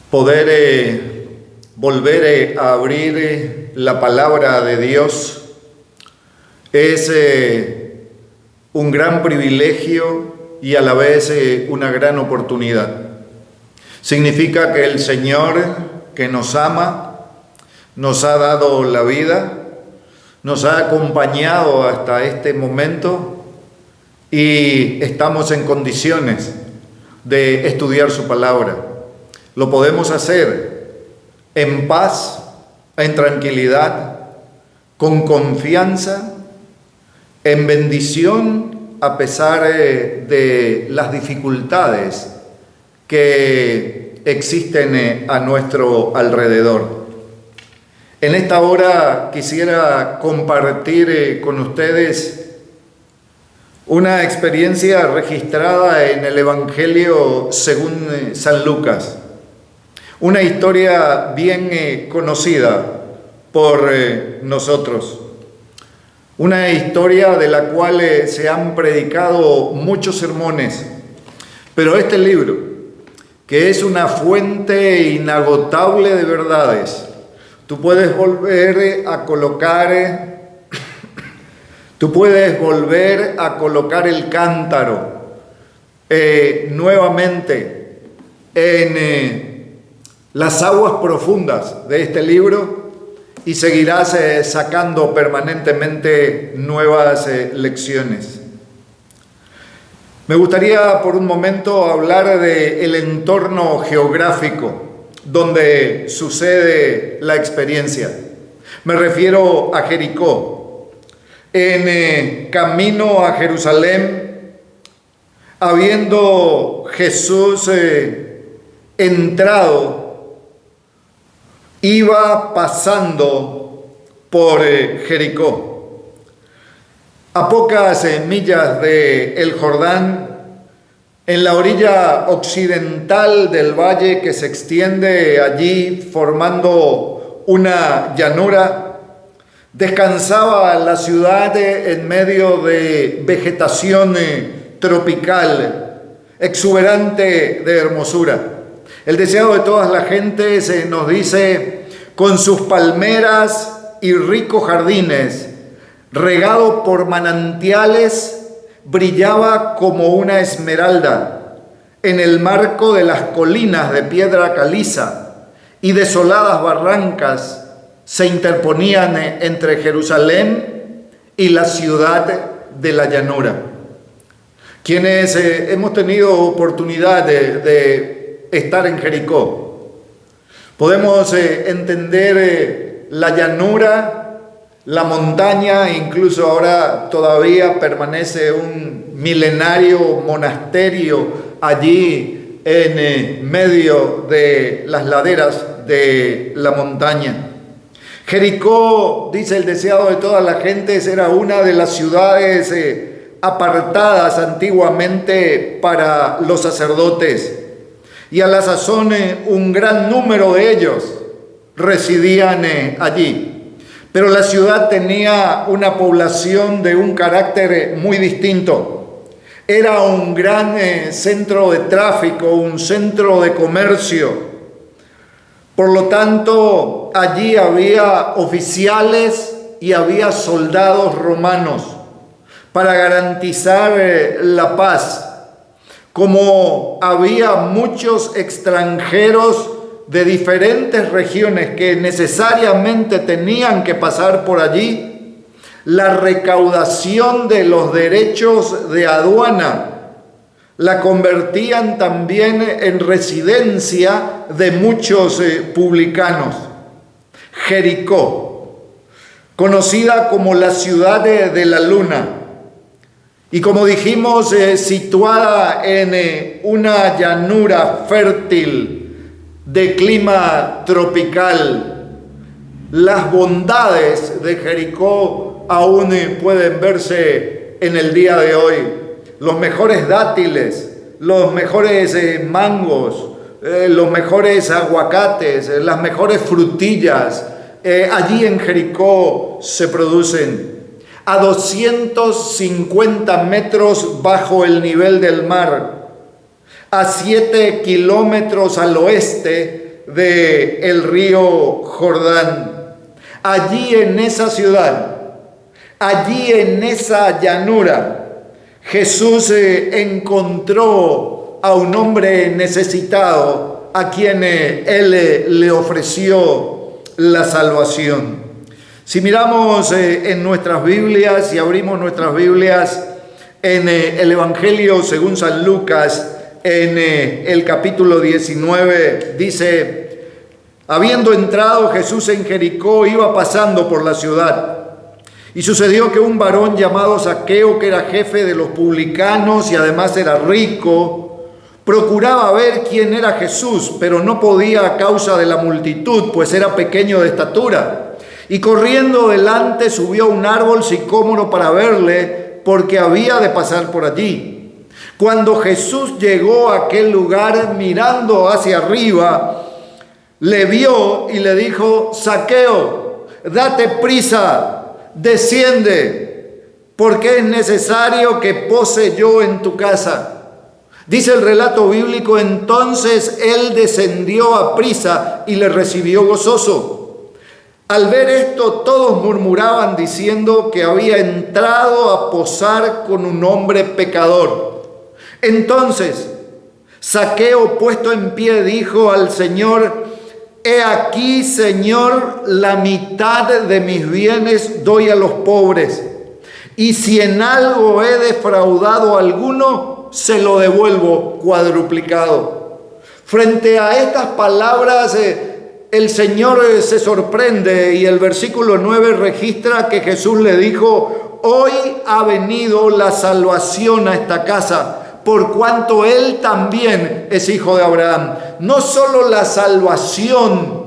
poder volver a abrir la palabra de Dios es un gran privilegio y a la vez una gran oportunidad. Significa que el Señor, que nos ama, nos ha dado la vida, nos ha acompañado hasta este momento y estamos en condiciones de estudiar su palabra. Lo podemos hacer en paz, en tranquilidad, con confianza, en bendición, a pesar de las dificultades que existen a nuestro alrededor. En esta hora quisiera compartir con ustedes una experiencia registrada en el Evangelio según San Lucas. Una historia bien conocida por nosotros. Una historia de la cual se han predicado muchos sermones. Pero este libro, que es una fuente inagotable de verdades, tú puedes volver a colocar el cántaro nuevamente en las aguas profundas de este libro y seguirás sacando permanentemente nuevas lecciones. Me gustaría por un momento hablar del entorno geográfico donde sucede la experiencia. Me refiero a Jericó. En camino a Jerusalén, habiendo Jesús entrado, iba pasando por Jericó. A pocas millas del Jordán, en la orilla occidental del valle que se extiende allí formando una llanura, descansaba la ciudad en medio de vegetación tropical, exuberante de hermosura. El deseado de todas las gentes nos dice, con sus palmeras y ricos jardines, regado por manantiales, brillaba como una esmeralda en el marco de las colinas de piedra caliza y desoladas barrancas se interponían entre Jerusalén y la ciudad de la llanura. Quienes hemos tenido oportunidad de estar en Jericó, podemos entender la llanura, la montaña, incluso ahora todavía permanece un milenario monasterio allí en medio de las laderas de la montaña. Jericó, dice el deseado de todas las gentes, era una de las ciudades apartadas antiguamente para los sacerdotes, y a la sazón un gran número de ellos residían allí. Pero la ciudad tenía una población de un carácter muy distinto. Era un gran centro de tráfico, un centro de comercio. Por lo tanto, allí había oficiales y había soldados romanos para garantizar la paz. Como había muchos extranjeros de diferentes regiones que necesariamente tenían que pasar por allí, la recaudación de los derechos de aduana la convertían también en residencia de muchos publicanos. Jericó, conocida como la ciudad de la luna, y como dijimos, situada en una llanura fértil de clima tropical. Las bondades de Jericó aún pueden verse en el día de hoy. Los mejores dátiles, los mejores mangos, los mejores aguacates, las mejores frutillas, allí en Jericó se producen. A 250 metros bajo el nivel del mar, a 7 kilómetros al oeste del río Jordán. Allí en esa ciudad, allí en esa llanura, Jesús encontró a un hombre necesitado a quien él le ofreció la salvación. Si miramos en nuestras Biblias y abrimos nuestras Biblias en el Evangelio según San Lucas, en el capítulo 19, dice: habiendo entrado Jesús en Jericó, iba pasando por la ciudad. Y sucedió que un varón llamado Zaqueo, que era jefe de los publicanos y además era rico, procuraba ver quién era Jesús, pero no podía a causa de la multitud, pues era pequeño de estatura. Y corriendo delante subió a un árbol sicómoro para verle, porque había de pasar por allí. Cuando Jesús llegó a aquel lugar, mirando hacia arriba, le vio y le dijo: Zaqueo, date prisa, desciende, porque es necesario que pose yo en tu casa. Dice el relato bíblico: entonces él descendió a prisa y le recibió gozoso. Al ver esto, todos murmuraban diciendo que había entrado a posar con un hombre pecador. Entonces Zaqueo, puesto en pie, dijo al Señor: he aquí, Señor, la mitad de mis bienes doy a los pobres, y si en algo he defraudado a alguno, se lo devuelvo cuadruplicado. Frente a estas palabras, el Señor se sorprende, y el versículo 9 registra que Jesús le dijo: hoy ha venido la salvación a esta casa, por cuanto él también es hijo de Abraham. No solo la salvación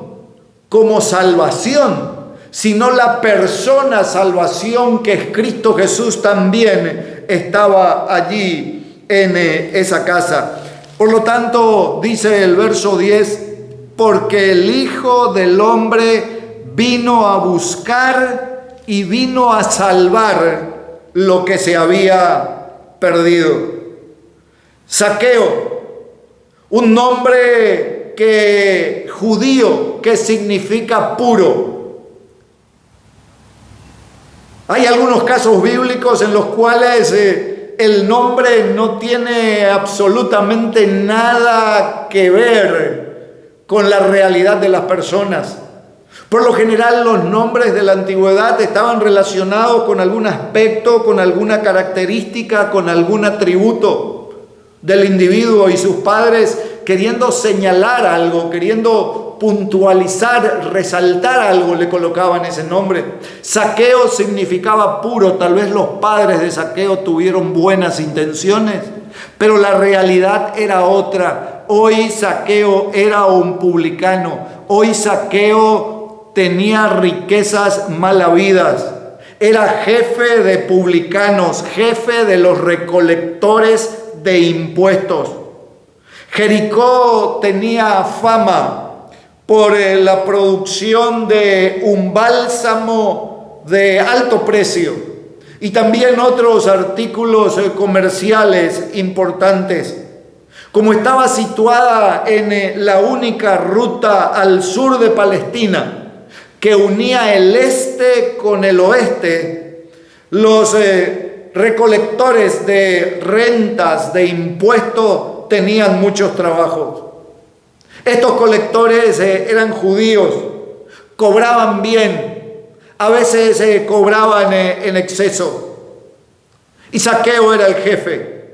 como salvación, sino la persona salvación, que es Cristo Jesús, también estaba allí en esa casa. Por lo tanto, dice el verso 10, porque el Hijo del Hombre vino a buscar y vino a salvar lo que se había perdido. Zaqueo, un nombre judío que significa puro. Hay algunos casos bíblicos en los cuales el nombre no tiene absolutamente nada que ver con la realidad de las personas. Por lo general, los nombres de la antigüedad estaban relacionados con algún aspecto, con alguna característica, con algún atributo del individuo, y sus padres, queriendo señalar algo, queriendo puntualizar, resaltar algo, le colocaban ese nombre. Zaqueo significaba puro. Tal vez los padres de Zaqueo tuvieron buenas intenciones, pero la realidad era otra. Hoy Zaqueo era un publicano. Hoy Zaqueo tenía riquezas mal habidas. Era jefe de publicanos, jefe de los recolectores de impuestos. Jericó tenía fama por la producción de un bálsamo de alto precio y también otros artículos comerciales importantes. Como estaba situada en la única ruta al sur de Palestina que unía el este con el oeste, los recolectores de rentas, de impuestos, tenían muchos trabajos. Estos colectores eran judíos, cobraban bien, a veces cobraban en exceso. Y Zaqueo era el jefe.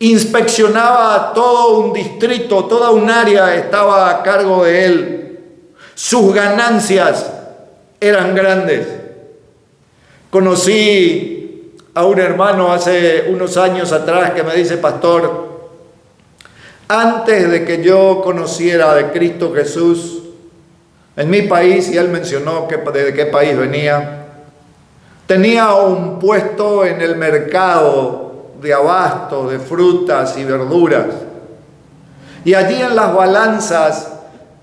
Inspeccionaba todo un distrito, toda un área estaba a cargo de él. Sus ganancias eran grandes. Conocí a un hermano hace unos años atrás que me dice: pastor, antes de que yo conociera de Cristo Jesús, en mi país, y él mencionó de qué país venía, tenía un puesto en el mercado de abasto, de frutas y verduras. Y allí en las balanzas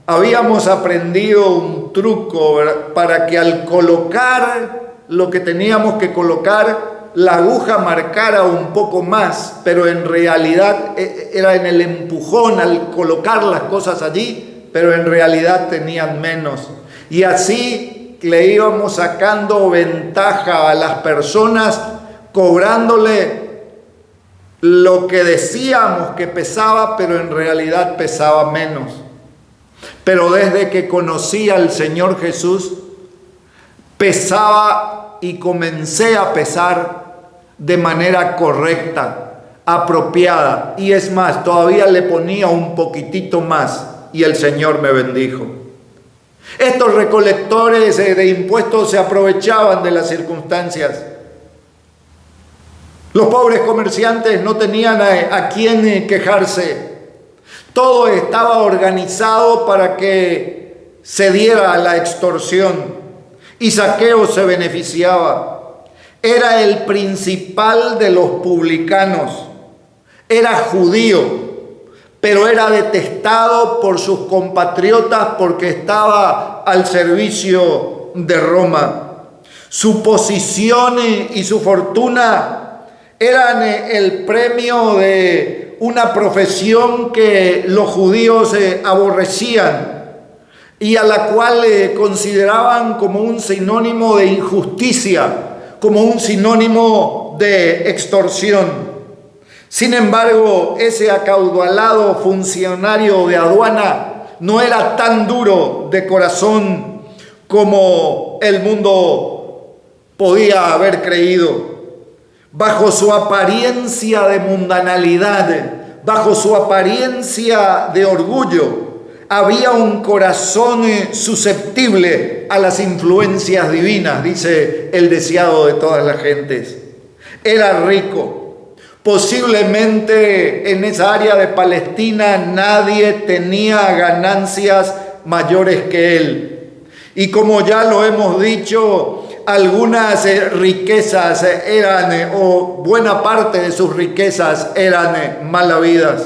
habíamos aprendido un truco para que al colocar lo que teníamos que colocar, la aguja marcara un poco más, pero en realidad era en el empujón, al colocar las cosas allí, pero en realidad tenían menos. Y así le íbamos sacando ventaja a las personas, cobrándole lo que decíamos que pesaba, pero en realidad pesaba menos. Pero desde que conocí al Señor Jesús, pesaba y comencé a pesar de manera correcta, apropiada. Y es más, todavía le ponía un poquitito más y el Señor me bendijo. Estos recolectores de impuestos se aprovechaban de las circunstancias. Los pobres comerciantes no tenían a quién quejarse. Todo estaba organizado para que se diera la extorsión y Zaqueo se beneficiaba. Era el principal de los publicanos. Era judío, pero era detestado por sus compatriotas porque estaba al servicio de Roma. Su posición y su fortuna eran el premio de una profesión que los judíos aborrecían y a la cual consideraban como un sinónimo de injusticia, como un sinónimo de extorsión. Sin embargo, ese acaudalado funcionario de aduana no era tan duro de corazón como el mundo podía haber creído. Bajo su apariencia de mundanalidad, bajo su apariencia de orgullo, había un corazón susceptible a las influencias divinas, dice el deseado de todas las gentes. Era rico. Posiblemente en esa área de Palestina nadie tenía ganancias mayores que él. Y como ya lo hemos dicho, algunas riquezas eran, o buena parte de sus riquezas eran mal habidas.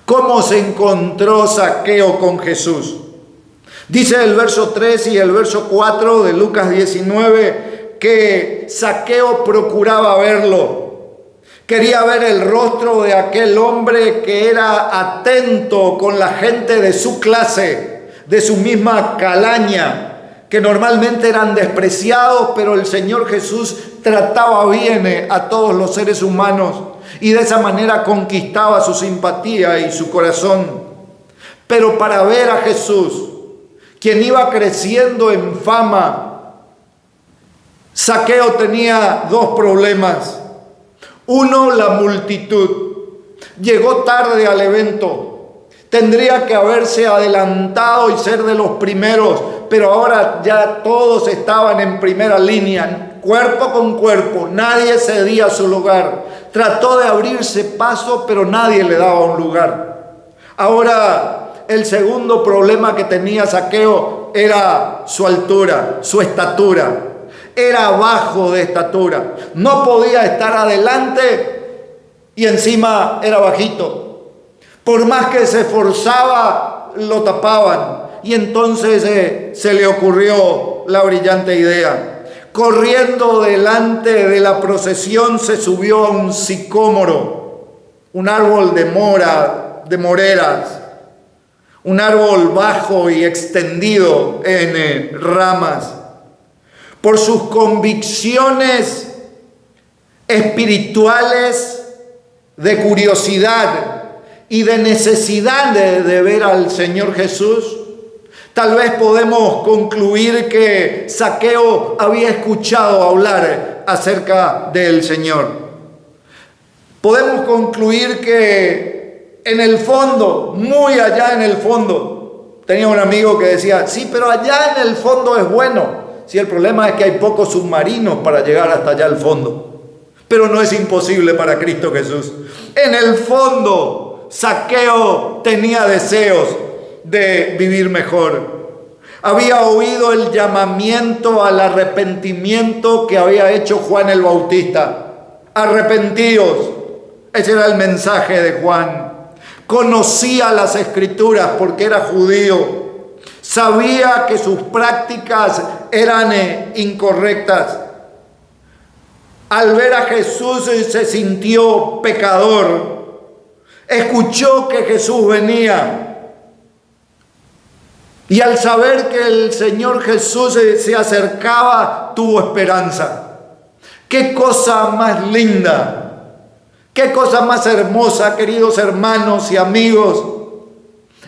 ¿Cómo se encontró Zaqueo con Jesús? Dice el verso 3 y el verso 4 de Lucas 19 que Zaqueo procuraba verlo. Quería ver el rostro de aquel hombre que era atento con la gente de su clase, de su misma calaña, que normalmente eran despreciados, pero el Señor Jesús trataba bien a todos los seres humanos y de esa manera conquistaba su simpatía y su corazón. Pero para ver a Jesús, quien iba creciendo en fama, Zaqueo tenía dos problemas. Uno, la multitud. Llegó tarde al evento. Tendría que haberse adelantado y ser de los primeros, pero ahora ya todos estaban en primera línea, cuerpo con cuerpo, nadie cedía su lugar. Trató de abrirse paso, pero nadie le daba un lugar. Ahora, el segundo problema que tenía Zaqueo era su altura, su estatura. Era bajo de estatura, no podía estar adelante y encima era bajito. Por más que se esforzaba, lo tapaban. Y entonces se le ocurrió la brillante idea. Corriendo delante de la procesión se subió a un sicómoro, un árbol de moreras, un árbol bajo y extendido en ramas. Por sus convicciones espirituales de curiosidad y de necesidad de ver al Señor Jesús, tal vez podemos concluir que Zaqueo había escuchado hablar acerca del Señor. Podemos concluir que en el fondo, muy allá en el fondo, tenía un amigo que decía, sí, pero allá en el fondo es bueno. Sí, el problema es que hay pocos submarinos para llegar hasta allá al fondo. Pero no es imposible para Cristo Jesús. En el fondo, Zaqueo tenía deseos de vivir mejor. Había oído el llamamiento al arrepentimiento que había hecho Juan el Bautista. Arrepentíos. Ese era el mensaje de Juan. Conocía las Escrituras porque era judío. Sabía que sus prácticas eran incorrectas. Al ver a Jesús se sintió pecador. Escuchó que Jesús venía Y al saber que el Señor Jesús se acercaba, tuvo esperanza. ¡Qué cosa más linda! ¡Qué cosa más hermosa, queridos hermanos y amigos!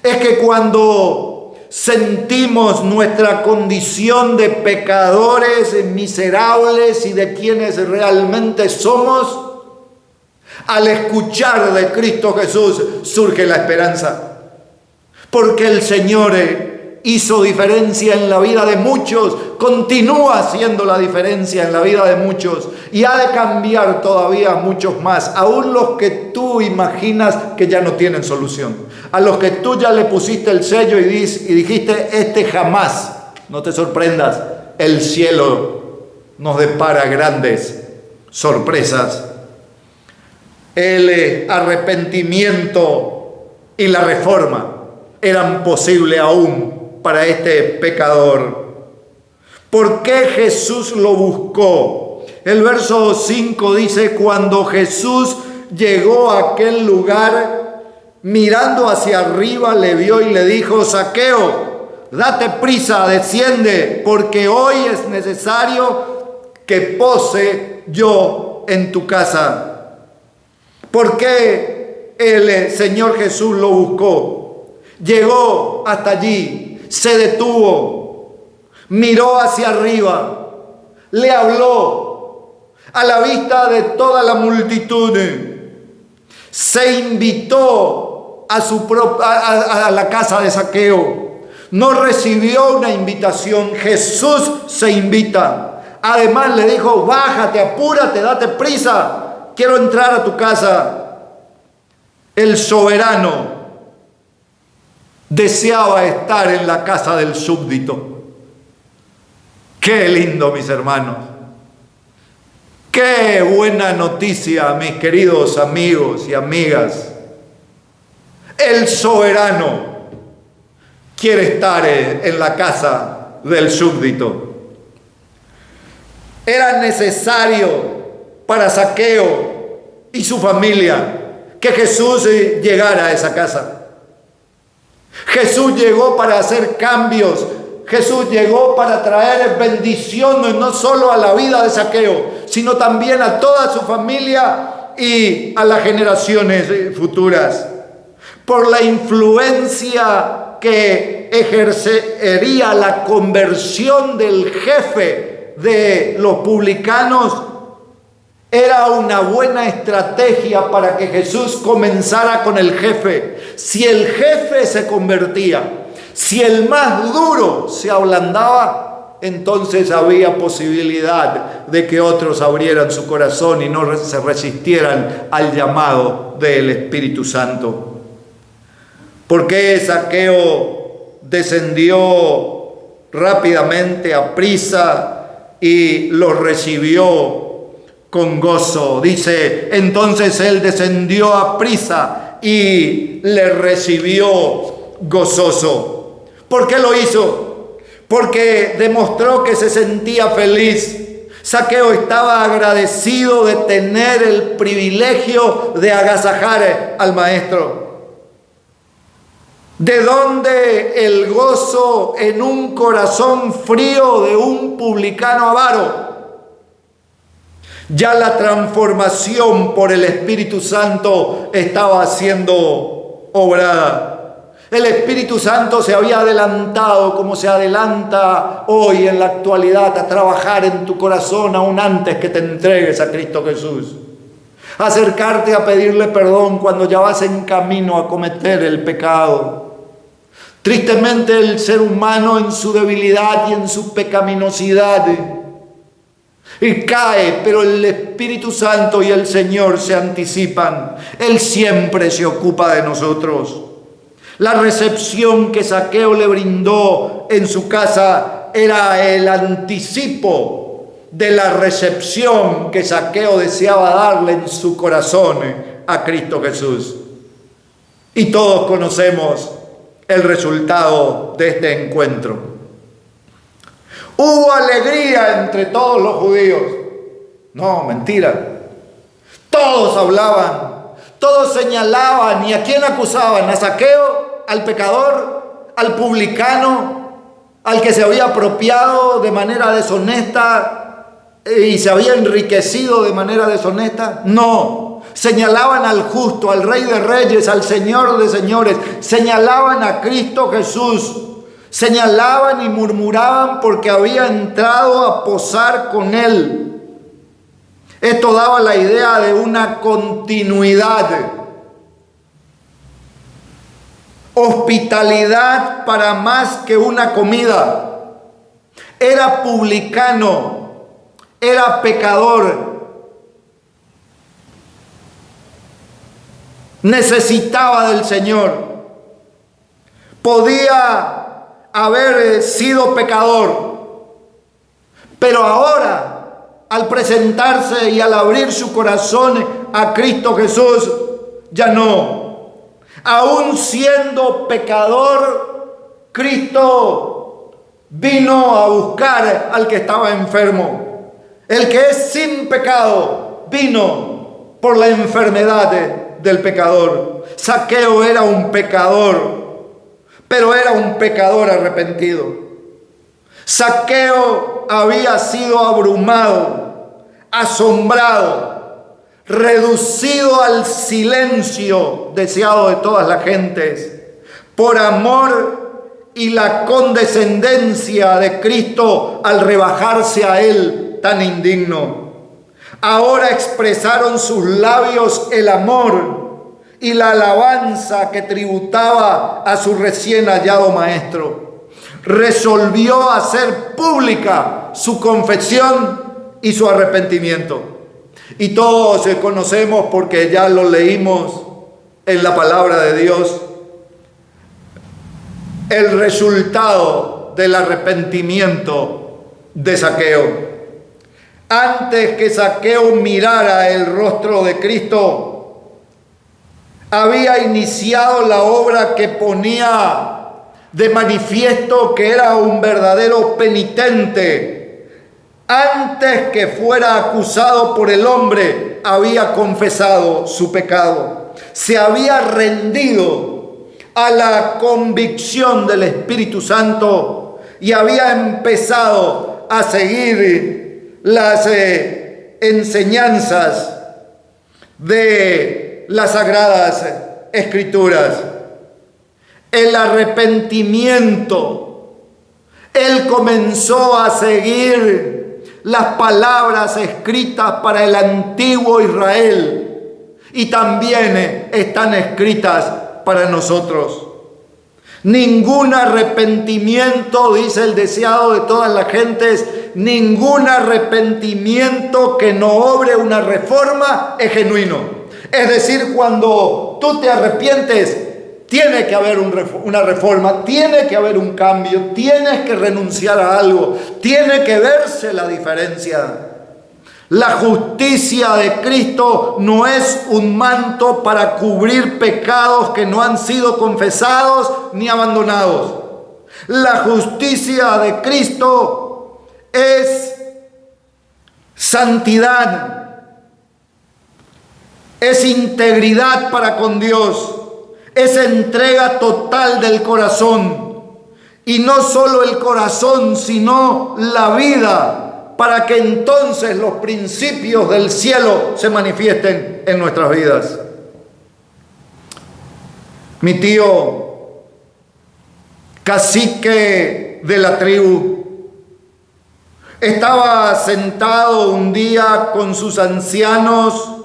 Es que cuando sentimos nuestra condición de pecadores, miserables y de quienes realmente somos, al escuchar de Cristo Jesús surge la esperanza. Porque el Señor hizo diferencia en la vida de muchos, continúa haciendo la diferencia en la vida de muchos y ha de cambiar todavía muchos más, aún los que tú imaginas que ya no tienen solución, a los que tú ya le pusiste el sello y dijiste, este jamás, no te sorprendas, el cielo nos depara grandes sorpresas. El arrepentimiento y la reforma eran posibles aún para este pecador. ¿Por qué Jesús lo buscó? El verso 5 dice, cuando Jesús llegó a aquel lugar, mirando hacia arriba, le vio y le dijo, Zaqueo, date prisa, desciende, porque hoy es necesario que pose yo en tu casa. ¿Por qué el Señor Jesús lo buscó? Llegó hasta allí, se detuvo, miró hacia arriba, le habló a la vista de toda la multitud, se invitó a la casa de Zaqueo, no recibió una invitación, Jesús se invita. Además le dijo, bájate, apúrate, date prisa, quiero entrar a tu casa. El soberano deseaba estar en la casa del súbdito. Qué lindo, mis hermanos. Qué buena noticia, mis queridos amigos y amigas. El soberano quiere estar en la casa del súbdito. Era necesario para Zaqueo y su familia que Jesús llegara a esa casa. Jesús llegó para hacer cambios. Jesús llegó para traer bendiciones no solo a la vida de Zaqueo, sino también a toda su familia y a las generaciones futuras. Por la influencia que ejercería la conversión del jefe de los publicanos, era una buena estrategia para que Jesús comenzara con el jefe. Si el jefe se convertía, si el más duro se ablandaba, entonces había posibilidad de que otros abrieran su corazón y no se resistieran al llamado del Espíritu Santo. ¿Por qué Zaqueo descendió rápidamente, a prisa, y los recibió con gozo? Dice, entonces él descendió a prisa y le recibió gozoso. ¿Por qué lo hizo? Porque demostró que se sentía feliz. Zaqueo estaba agradecido de tener el privilegio de agasajar al maestro. ¿De dónde el gozo en un corazón frío de un publicano avaro? Ya la transformación por el Espíritu Santo estaba siendo obrada. El Espíritu Santo se había adelantado, como se adelanta hoy en la actualidad, a trabajar en tu corazón aún antes que te entregues a Cristo Jesús. Acercarte a pedirle perdón cuando ya vas en camino a cometer el pecado. Tristemente el ser humano en su debilidad y en su pecaminosidad y cae, pero el Espíritu Santo y el Señor se anticipan. Él siempre se ocupa de nosotros. La recepción que Zaqueo le brindó en su casa era el anticipo de la recepción que Zaqueo deseaba darle en su corazón a Cristo Jesús. Y todos conocemos el resultado de este encuentro. Hubo alegría entre todos los judíos. No, mentira. Todos hablaban, todos señalaban. ¿Y a quién acusaban? ¿A Zaqueo? ¿Al pecador? al publicano, al que se había apropiado de manera deshonesta y se había enriquecido de manera deshonesta? No. Señalaban al justo, al Rey de Reyes, al Señor de Señores. Señalaban a Cristo Jesús. Señalaban y murmuraban porque había entrado a posar con Él. Esto daba la idea de una continuidad. Hospitalidad para más que una comida. Era publicano, era pecador. Necesitaba del Señor. Podía haber sido pecador, pero ahora, al presentarse y al abrir su corazón a Cristo Jesús, ya no. Aún siendo pecador, Cristo vino a buscar al que estaba enfermo. El que es sin pecado vino por la enfermedad del pecador. Zaqueo era un pecador, pero era un pecador arrepentido. Zaqueo había sido abrumado, asombrado, reducido al silencio deseado de todas las gentes por amor y la condescendencia de Cristo al rebajarse a Él tan indigno. Ahora expresaron sus labios el amor y la alabanza que tributaba a su recién hallado maestro. Resolvió hacer pública su confesión y su arrepentimiento. Y todos conocemos, porque ya lo leímos en la palabra de Dios, el resultado del arrepentimiento de Zaqueo. Antes que Zaqueo mirara el rostro de Cristo, había iniciado la obra que ponía de manifiesto que era un verdadero penitente. Antes que fuera acusado por el hombre, había confesado su pecado. Se había rendido a la convicción del Espíritu Santo y había empezado a seguir las enseñanzas de las Sagradas Escrituras. El arrepentimiento. Él comenzó a seguir las palabras escritas para el antiguo Israel y también están escritas para nosotros. Ningún arrepentimiento, dice el deseado de todas las gentes, ningún arrepentimiento que no obre una reforma es genuino. Es decir, cuando tú te arrepientes, tiene que haber una reforma, tiene que haber un cambio, tienes que renunciar a algo, tiene que verse la diferencia. La justicia de Cristo no es un manto para cubrir pecados que no han sido confesados ni abandonados. La justicia de Cristo es santidad, es integridad para con Dios. Es entrega total del corazón. Y no solo el corazón, sino la vida, para que entonces los principios del cielo se manifiesten en nuestras vidas. Mi tío, cacique de la tribu, estaba sentado un día con sus ancianos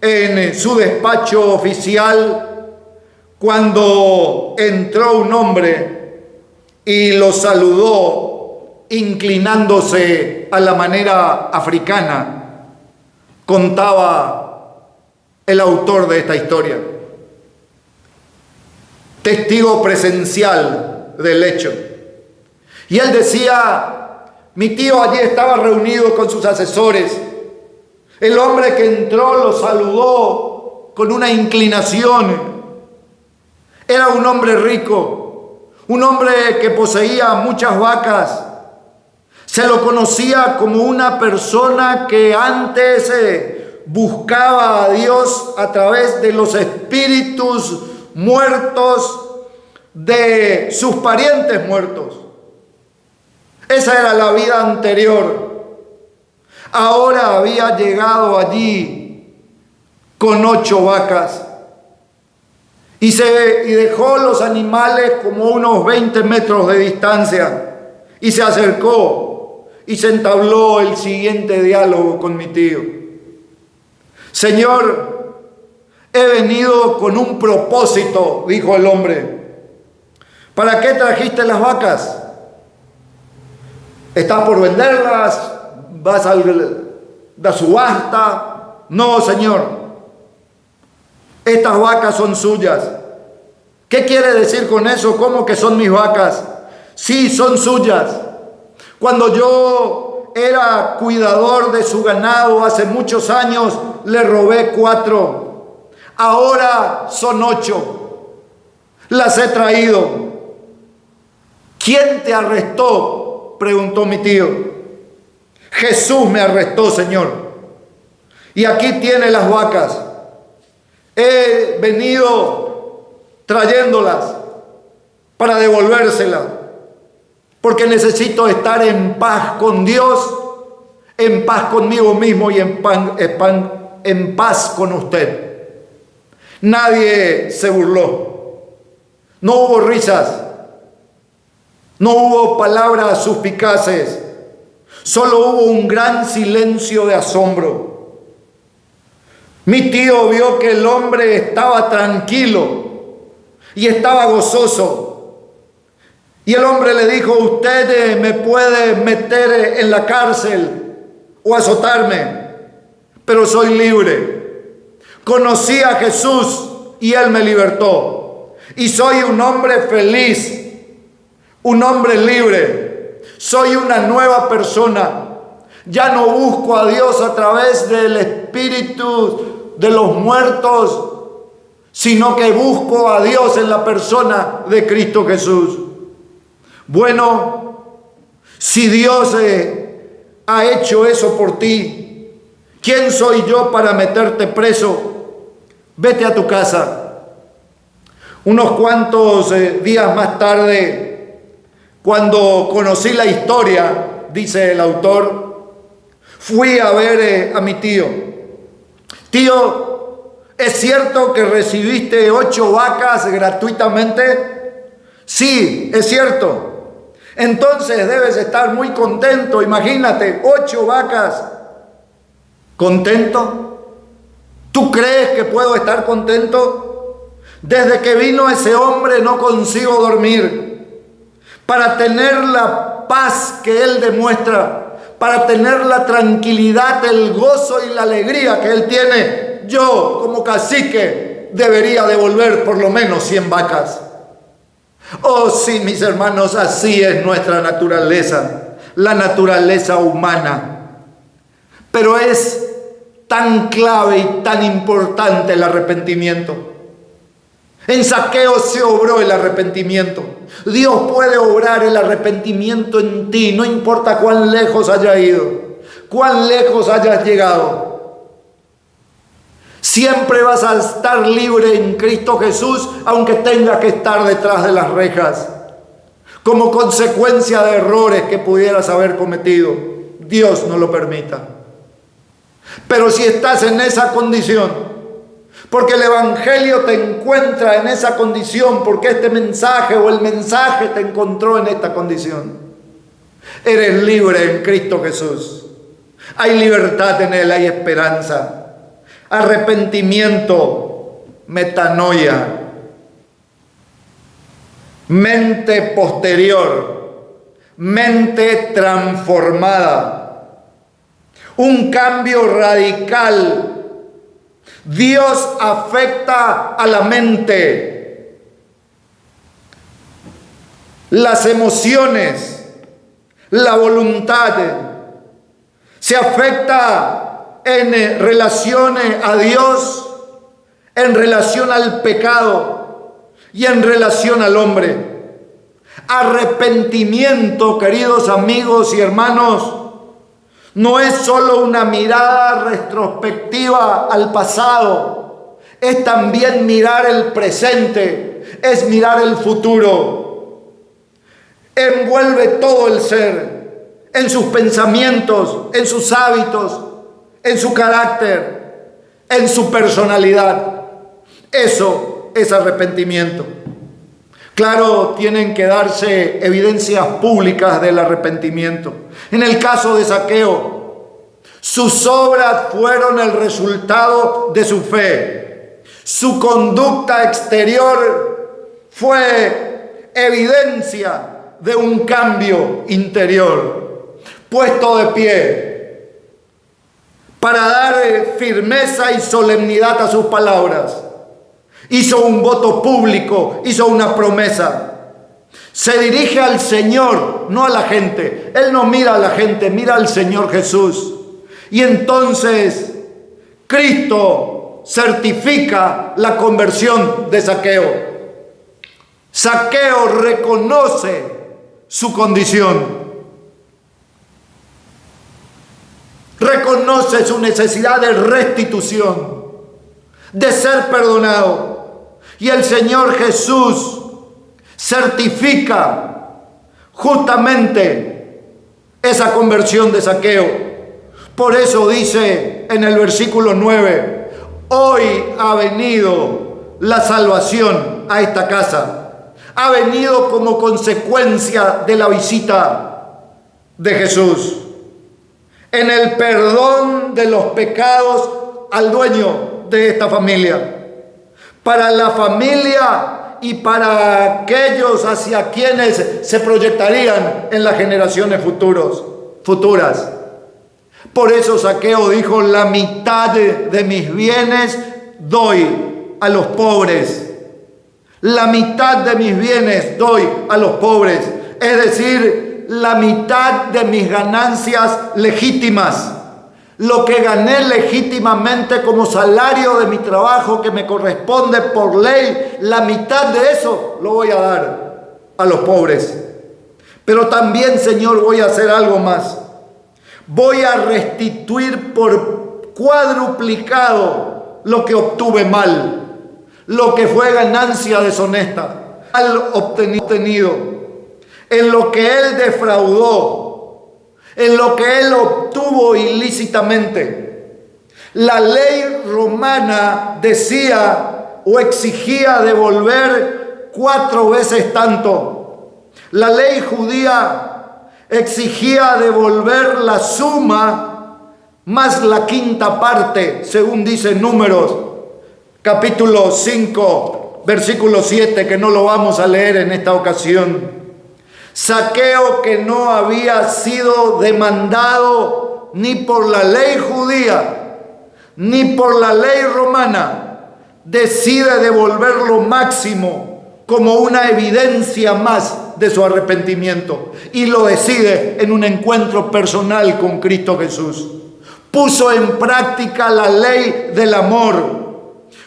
en su despacho oficial, cuando entró un hombre y lo saludó inclinándose a la manera africana, contaba el autor de esta historia, testigo presencial del hecho. Y él decía: mi tío allí estaba reunido con sus asesores. El hombre que entró lo saludó con una inclinación. Era un hombre rico, un hombre que poseía muchas vacas. Se lo conocía como una persona que antes buscaba a Dios a través de los espíritus muertos de sus parientes muertos. Esa era la vida anterior. Ahora había llegado allí con 8 vacas y dejó los animales como unos 20 metros de distancia y se acercó y se entabló el siguiente diálogo con mi tío. Señor, he venido con un propósito, dijo el hombre. ¿Para qué trajiste las vacas? ¿Estás por venderlas? ¿Vas a la subasta? No, señor. Estas vacas son suyas. ¿Qué quiere decir con eso? ¿Cómo que son mis vacas? Sí, son suyas. Cuando yo era cuidador de su ganado hace muchos años, le robé 4. Ahora son 8. Las he traído. ¿Quién te arrestó?, preguntó mi tío. Jesús me arrestó, Señor. Y aquí tiene las vacas. He venido trayéndolas para devolvérselas, porque necesito estar en paz con Dios, en paz conmigo mismo y en paz con usted. Nadie se burló. No hubo risas. No hubo palabras suspicaces. Solo hubo un gran silencio de asombro. Mi tío vio que el hombre estaba tranquilo y estaba gozoso. Y el hombre le dijo: usted me puede meter en la cárcel o azotarme, pero soy libre. Conocí a Jesús y Él me libertó. Y soy un hombre feliz, un hombre libre. Soy una nueva persona. Ya no busco a Dios a través del espíritu de los muertos, sino que busco a Dios en la persona de Cristo Jesús. Bueno, si Dios ha hecho eso por ti, ¿quién soy yo para meterte preso? Vete a tu casa. Unos cuantos días más tarde, cuando conocí la historia, dice el autor, fui a ver a mi tío. Tío, ¿es cierto que recibiste 8 vacas gratuitamente? Sí, es cierto. Entonces debes estar muy contento. Imagínate, 8 vacas. ¿Contento? ¿Tú crees que puedo estar contento? Desde que vino ese hombre no consigo dormir. Para tener la paz que él demuestra, para tener la tranquilidad, el gozo y la alegría que él tiene, yo como cacique debería devolver por lo menos 100 vacas. Oh sí, mis hermanos, así es nuestra naturaleza, la naturaleza humana. Pero es tan clave y tan importante el arrepentimiento. En Zaqueo se obró el arrepentimiento. Dios puede obrar el arrepentimiento en ti, no importa cuán lejos haya ido, cuán lejos hayas llegado. Siempre vas a estar libre en Cristo Jesús, aunque tengas que estar detrás de las rejas, como consecuencia de errores que pudieras haber cometido. Dios no lo permita. Pero si estás en esa condición, porque el Evangelio te encuentra en esa condición, porque este mensaje o el mensaje te encontró en esta condición, eres libre en Cristo Jesús. Hay libertad en Él, hay esperanza. Arrepentimiento, metanoia, mente posterior, mente transformada, un cambio radical. Dios afecta a la mente, las emociones, la voluntad. Se afecta en relación a Dios, en relación al pecado y en relación al hombre. Arrepentimiento, queridos amigos y hermanos, no es solo una mirada retrospectiva al pasado, es también mirar el presente, es mirar el futuro. Envuelve todo el ser, en sus pensamientos, en sus hábitos, en su carácter, en su personalidad. Eso es arrepentimiento. Claro, tienen que darse evidencias públicas del arrepentimiento. En el caso de Zaqueo, sus obras fueron el resultado de su fe. Su conducta exterior fue evidencia de un cambio interior. Puesto de pie para dar firmeza y solemnidad a sus palabras, hizo un voto público, hizo una promesa. Se dirige al Señor, no a la gente. Él no mira a la gente, mira al Señor Jesús. Y entonces Cristo certifica la conversión de Zaqueo. Zaqueo reconoce su condición. Reconoce su necesidad de restitución, de ser perdonado. Y el Señor Jesús certifica justamente esa conversión de Zaqueo. Por eso dice en el versículo 9: hoy ha venido la salvación a esta casa. Ha venido como consecuencia de la visita de Jesús, en el perdón de los pecados al dueño de esta familia. Para la familia y para aquellos hacia quienes se proyectarían en las generaciones futuras. Por eso Zaqueo dijo: la mitad de mis bienes doy a los pobres. La mitad de mis bienes doy a los pobres. Es decir, la mitad de mis ganancias legítimas. Lo que gané legítimamente como salario de mi trabajo que me corresponde por ley, la mitad de eso lo voy a dar a los pobres. Pero también, Señor, voy a hacer algo más. Voy a restituir por cuadruplicado lo que obtuve mal, lo que fue ganancia deshonesta, mal obtenido, en lo que él defraudó, en lo que él obtuvo ilícitamente. La ley romana decía o exigía devolver 4 veces tanto. La ley judía exigía devolver la suma más la 5ª parte, según dice Números, capítulo 5, versículo 7, que no lo vamos a leer en esta ocasión. Zaqueo, que no había sido demandado ni por la ley judía ni por la ley romana, decide devolver lo máximo como una evidencia más de su arrepentimiento, y lo decide en un encuentro personal con Cristo Jesús. Puso en práctica la ley del amor.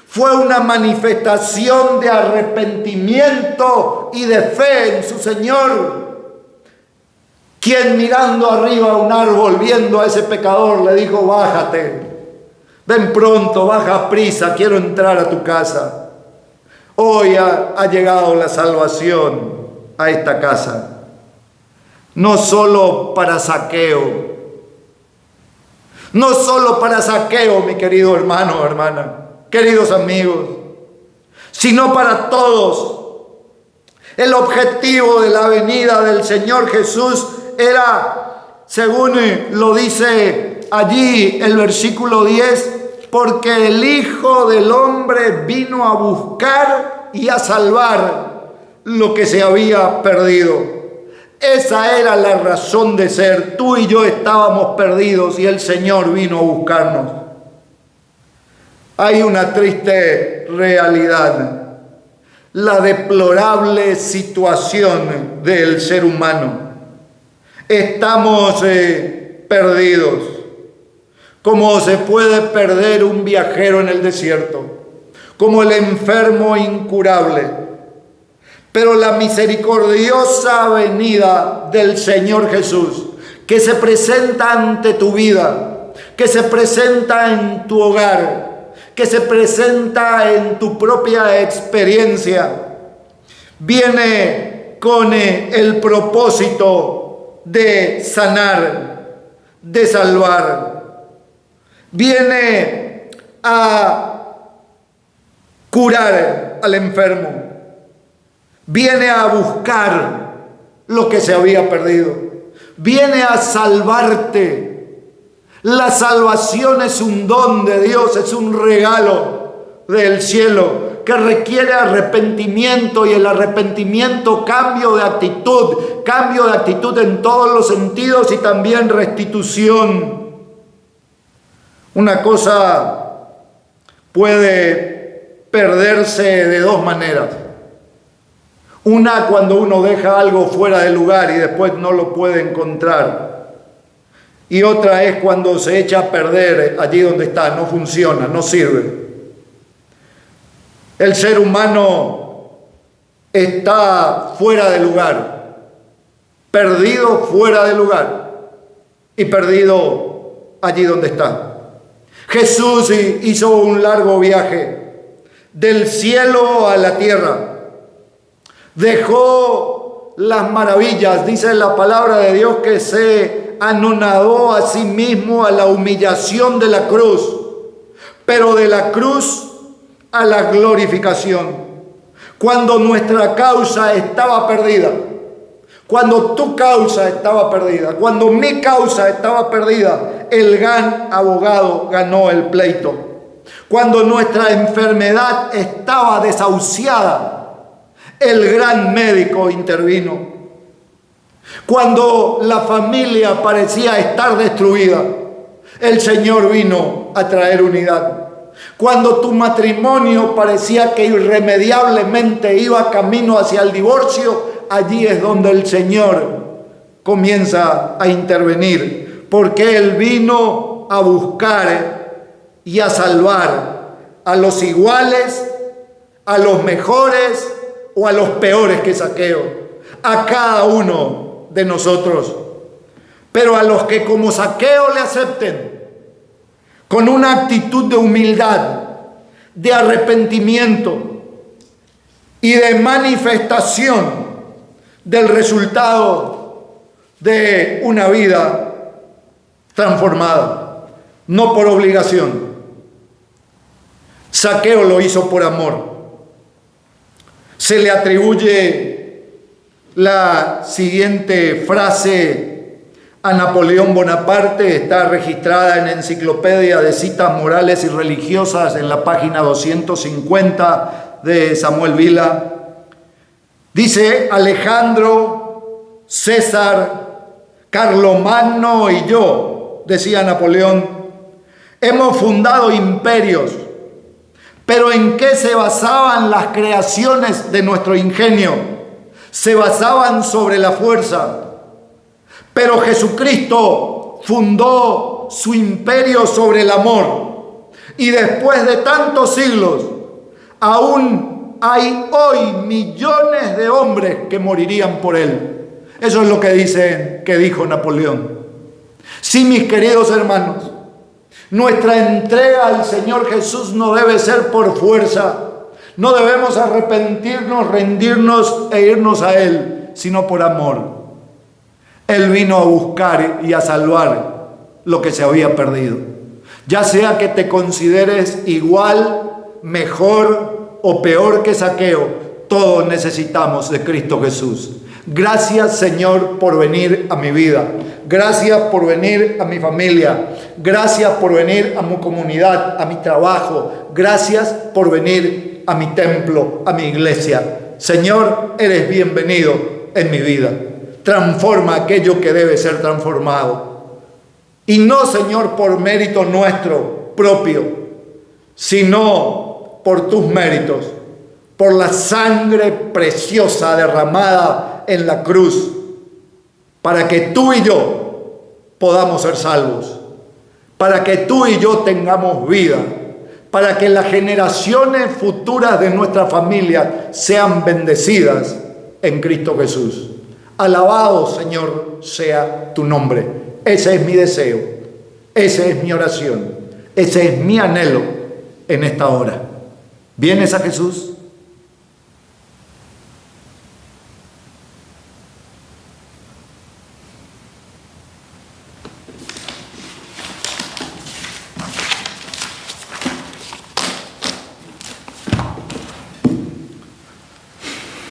Fue una manifestación de arrepentimiento y de fe en su Señor, quien mirando arriba a un árbol, viendo a ese pecador, le dijo: bájate, ven pronto, baja prisa, quiero entrar a tu casa. Hoy ha llegado la salvación a esta casa, no solo para Zaqueo, no solo para Zaqueo, mi querido hermano, hermana, queridos amigos, sino para todos. El objetivo de la venida del Señor Jesús era, según lo dice allí el versículo 10, porque el Hijo del Hombre vino a buscar y a salvar lo que se había perdido. Esa era la razón de ser. Tú y yo estábamos perdidos y el Señor vino a buscarnos. Hay una triste realidad: la deplorable situación del ser humano. Estamos perdidos, como se puede perder un viajero en el desierto, como el enfermo incurable. Pero la misericordiosa venida del Señor Jesús, que se presenta ante tu vida, que se presenta en tu hogar, que se presenta en tu propia experiencia, viene con el propósito de sanar, de salvar. Viene a curar al enfermo. Viene a buscar lo que se había perdido. Viene a salvarte. La salvación es un don de Dios, es un regalo del cielo que requiere arrepentimiento, y el arrepentimiento cambio de actitud en todos los sentidos, y también restitución. Una cosa puede perderse de dos maneras. Una, cuando uno deja algo fuera de lugar y después no lo puede encontrar. Y otra es cuando se echa a perder allí donde está, no funciona, no sirve. El ser humano está fuera de lugar, perdido fuera de lugar y perdido allí donde está. Jesús hizo un largo viaje del cielo a la tierra. Dejó las maravillas, dice la palabra de Dios, que se anonadó a sí mismo a la humillación de la cruz, pero de la cruz a la glorificación. Cuando nuestra causa estaba perdida, cuando tu causa estaba perdida, cuando mi causa estaba perdida, el gran abogado ganó el pleito. Cuando nuestra enfermedad estaba desahuciada, el gran médico intervino. Cuando la familia parecía estar destruida, el Señor vino a traer unidad. Cuando tu matrimonio parecía que irremediablemente iba camino hacia el divorcio, allí es donde el Señor comienza a intervenir, porque Él vino a buscar y a salvar a los iguales, a los mejores o a los peores que Zaqueo, a cada uno de nosotros. Pero a los que como Zaqueo le acepten, con una actitud de humildad, de arrepentimiento y de manifestación del resultado de una vida transformada, no por obligación. Zaqueo lo hizo por amor. Se le atribuye la siguiente frase a Napoleón Bonaparte, está registrada en Enciclopedia de Citas Morales y Religiosas en la página 250 de Samuel Vila. Dice: Alejandro, César, Carlomagno y yo, decía Napoleón, hemos fundado imperios, pero ¿en qué se basaban las creaciones de nuestro ingenio? Se basaban sobre la fuerza. Pero Jesucristo fundó su imperio sobre el amor. Y después de tantos siglos, aún hay hoy millones de hombres que morirían por Él. Eso es lo que dijo Napoleón. Sí, mis queridos hermanos, nuestra entrega al Señor Jesús no debe ser por fuerza. No debemos arrepentirnos, rendirnos e irnos a Él, sino por amor. Él vino a buscar y a salvar lo que se había perdido. Ya sea que te consideres igual, mejor o peor que Zaqueo, todos necesitamos de Cristo Jesús. Gracias, Señor, por venir a mi vida. Gracias por venir a mi familia. Gracias por venir a mi comunidad, a mi trabajo. Gracias por venir a mi templo, a mi iglesia. Señor, eres bienvenido en mi vida. Transforma aquello que debe ser transformado. Y no, Señor, por mérito nuestro propio, sino por tus méritos, por la sangre preciosa derramada en la cruz, para que tú y yo podamos ser salvos, para que tú y yo tengamos vida, para que las generaciones futuras de nuestra familia sean bendecidas en Cristo Jesús. Alabado, Señor, sea tu nombre. Ese es mi deseo, esa es mi oración, ese es mi anhelo en esta hora. ¿Vienes a Jesús?